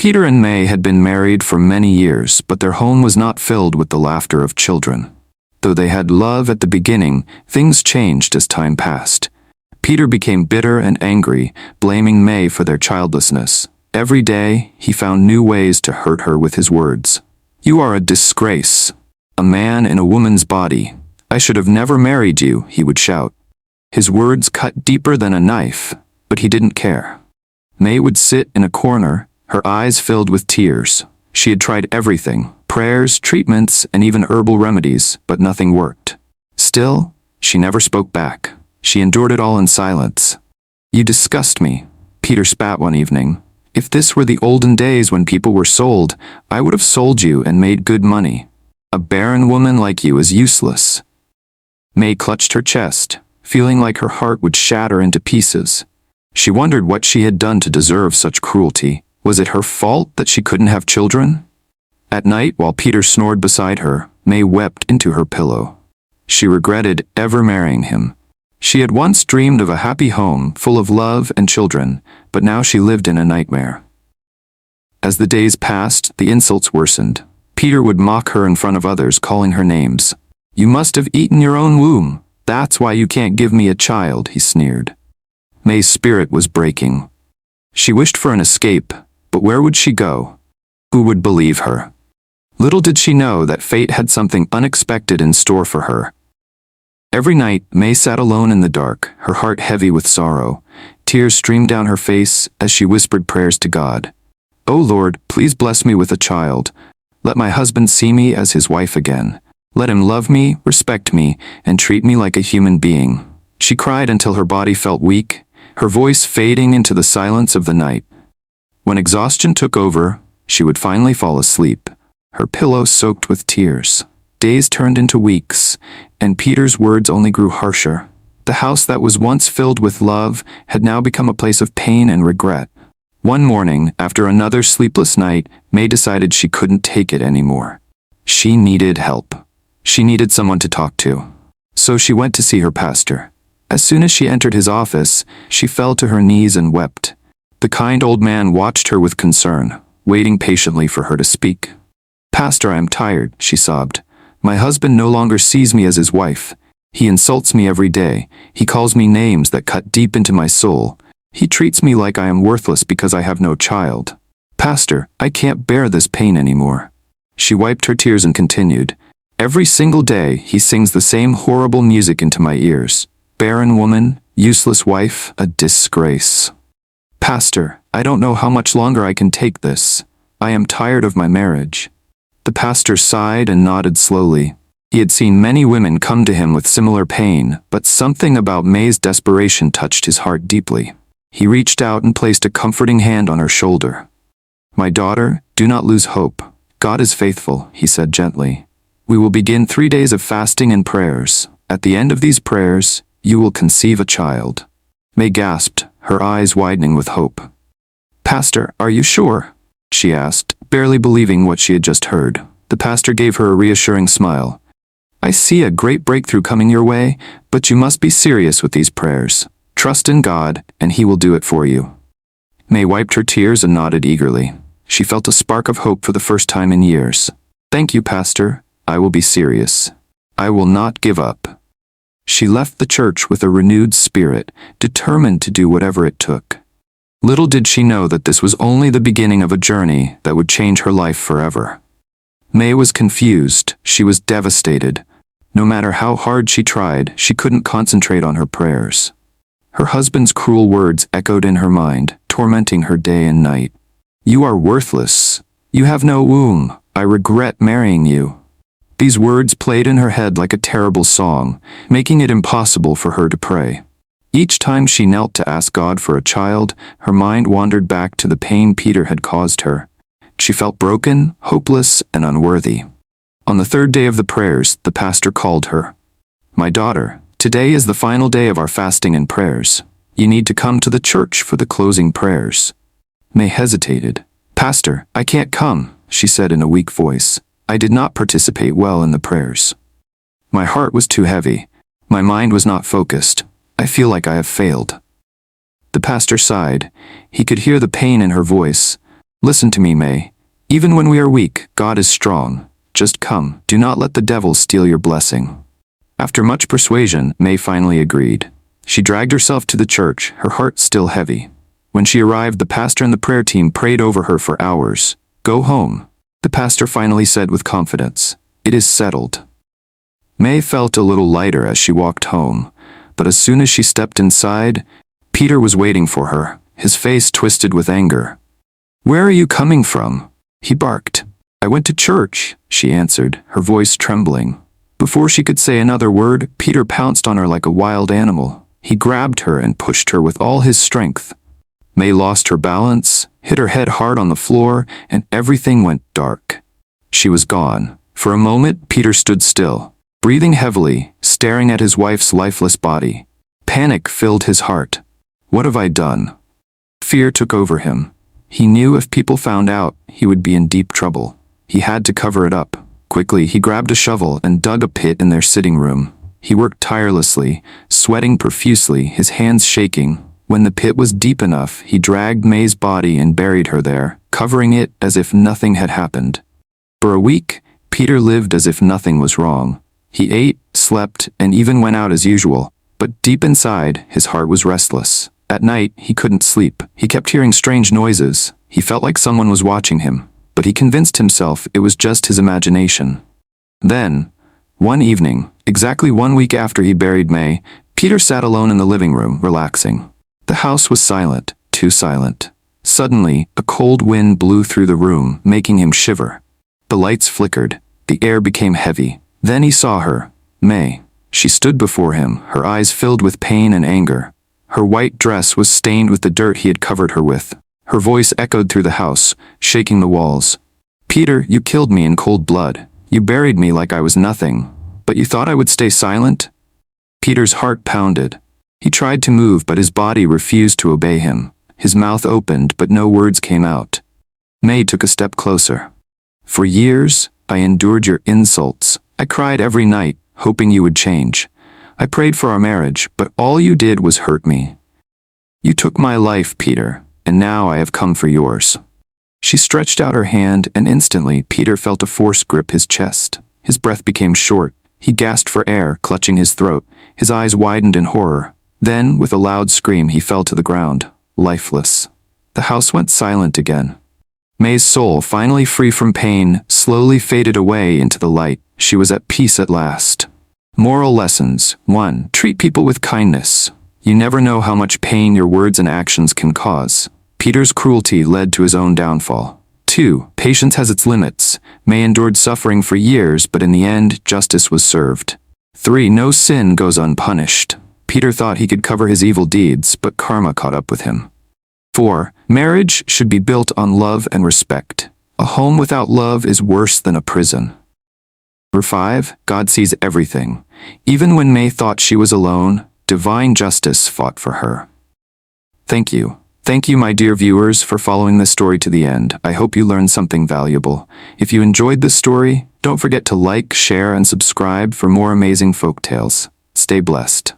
Peter and May had been married for many years, but their home was not filled with the laughter of children. Though they had love at the beginning, things changed as time passed. Peter became bitter and angry, blaming May for their childlessness. Every day, he found new ways to hurt her with his words. "You are a disgrace. A man in a woman's body. I should have never married you," he would shout. His words cut deeper than a knife, but he didn't care. May would sit in a corner, her eyes filled with tears. She had tried everything, prayers, treatments, and even herbal remedies, but nothing worked. Still, she never spoke back. She endured it all in silence. "You disgust me," Peter spat one evening. "If this were the olden days when people were sold, I would have sold you and made good money. A barren woman like you is useless." May clutched her chest, feeling like her heart would shatter into pieces. She wondered what she had done to deserve such cruelty. Was it her fault that she couldn't have children? At night, while Peter snored beside her, May wept into her pillow. She regretted ever marrying him. She had once dreamed of a happy home full of love and children, but now she lived in a nightmare. As the days passed, the insults worsened. Peter would mock her in front of others, calling her names. "You must have eaten your own womb. That's why you can't give me a child," he sneered. May's spirit was breaking. She wished for an escape, but where would she go? Who would believe her? Little did she know that fate had something unexpected in store for her. Every night, May sat alone in the dark, her heart heavy with sorrow. Tears streamed down her face as she whispered prayers to God. "O Lord, please bless me with a child. Let my husband see me as his wife again. Let him love me, respect me, and treat me like a human being." She cried until her body felt weak, her voice fading into the silence of the night. When exhaustion took over, she would finally fall asleep, her pillow soaked with tears. Days turned into weeks, and Peter's words only grew harsher. The house that was once filled with love had now become a place of pain and regret. One morning, after another sleepless night, May decided she couldn't take it anymore. She needed help. She needed someone to talk to. So she went to see her pastor. As soon as she entered his office, she fell to her knees and wept. The kind old man watched her with concern, waiting patiently for her to speak. "Pastor, I am tired," she sobbed. "My husband no longer sees me as his wife. He insults me every day. He calls me names that cut deep into my soul. He treats me like I am worthless because I have no child. Pastor, I can't bear this pain anymore." She wiped her tears and continued. "Every single day, he sings the same horrible music into my ears. Barren woman, useless wife, a disgrace. Pastor, I don't know how much longer I can take this. I am tired of my marriage." The pastor sighed and nodded slowly. He had seen many women come to him with similar pain, but something about May's desperation touched his heart deeply. He reached out and placed a comforting hand on her shoulder. "My daughter, do not lose hope. God is faithful," he said gently. "We will begin 3 days of fasting and prayers. At the end of these prayers, you will conceive a child." May gasped, her eyes widening with hope. "Pastor, are you sure?" she asked, barely believing what she had just heard. The pastor gave her a reassuring smile. "I see a great breakthrough coming your way, but you must be serious with these prayers. Trust in God, and He will do it for you." May wiped her tears and nodded eagerly. She felt a spark of hope for the first time in years. "Thank you, Pastor. I will be serious. I will not give up." She left the church with a renewed spirit, determined to do whatever it took. Little did she know that this was only the beginning of a journey that would change her life forever. May was confused. She was devastated. No matter how hard she tried, she couldn't concentrate on her prayers. Her husband's cruel words echoed in her mind, tormenting her day and night. "You are worthless. You have no womb. I regret marrying you." These words played in her head like a terrible song, making it impossible for her to pray. Each time she knelt to ask God for a child, her mind wandered back to the pain Peter had caused her. She felt broken, hopeless, and unworthy. On the third day of the prayers, the pastor called her. "My daughter, today is the final day of our fasting and prayers. You need to come to the church for the closing prayers." May hesitated. "Pastor, I can't come," she said in a weak voice. "I did not participate well in the prayers. My heart was too heavy. My mind was not focused. I feel like I have failed." The pastor sighed. He could hear the pain in her voice. Listen to me, May. Even when we are weak, God is strong. Just come. Do not let the devil steal your blessing. After much persuasion, May finally agreed. She dragged herself to the church, her heart still heavy. When she arrived, the pastor and the prayer team prayed over her for hours. Go home, the pastor finally said with confidence. It is settled. May felt a little lighter as she walked home, but as soon as she stepped inside, Peter was waiting for her, his face twisted with anger. Where are you coming from? He barked. I went to church, she answered, her voice trembling. Before she could say another word, Peter pounced on her like a wild animal. He grabbed her and pushed her with all his strength. May lost her balance, hit her head hard on the floor, and everything went dark. She was gone. For a moment, Peter stood still, breathing heavily, staring at his wife's lifeless body. Panic filled his heart. What have I done? Fear took over him. He knew if people found out, he would be in deep trouble. He had to cover it up. Quickly, he grabbed a shovel and dug a pit in their sitting room. He worked tirelessly, sweating profusely, his hands shaking. When the pit was deep enough, he dragged May's body and buried her there, covering it as if nothing had happened. For a week, Peter lived as if nothing was wrong. He ate, slept, and even went out as usual, but deep inside, his heart was restless. At night, he couldn't sleep. He kept hearing strange noises. He felt like someone was watching him, but he convinced himself it was just his imagination. Then, one evening, exactly 1 week after he buried May, Peter sat alone in the living room, relaxing. The house was silent, too silent. Suddenly, a cold wind blew through the room, making him shiver. The lights flickered. The air became heavy. Then he saw her, May. She stood before him, her eyes filled with pain and anger. Her white dress was stained with the dirt he had covered her with. Her voice echoed through the house, shaking the walls. Peter, you killed me in cold blood. You buried me like I was nothing. But you thought I would stay silent? Peter's heart pounded. He tried to move, but his body refused to obey him. His mouth opened, but no words came out. May took a step closer. For years, I endured your insults. I cried every night, hoping you would change. I prayed for our marriage, but all you did was hurt me. You took my life, Peter, and now I have come for yours. She stretched out her hand, and instantly Peter felt a force grip his chest. His breath became short. He gasped for air, clutching his throat. His eyes widened in horror. Then, with a loud scream, he fell to the ground, lifeless. The house went silent again. May's soul, finally free from pain, slowly faded away into the light. She was at peace at last. Moral lessons. 1. Treat people with kindness. You never know how much pain your words and actions can cause. Peter's cruelty led to his own downfall. 2. Patience has its limits. May endured suffering for years, but in the end, justice was served. 3. No sin goes unpunished. Peter thought he could cover his evil deeds, but karma caught up with him. 4. Marriage should be built on love and respect. A home without love is worse than a prison. 5. God sees everything. Even when May thought she was alone, divine justice fought for her. Thank you. Thank you, my dear viewers, for following this story to the end. I hope you learned something valuable. If you enjoyed this story, don't forget to like, share, and subscribe for more amazing folk tales. Stay blessed.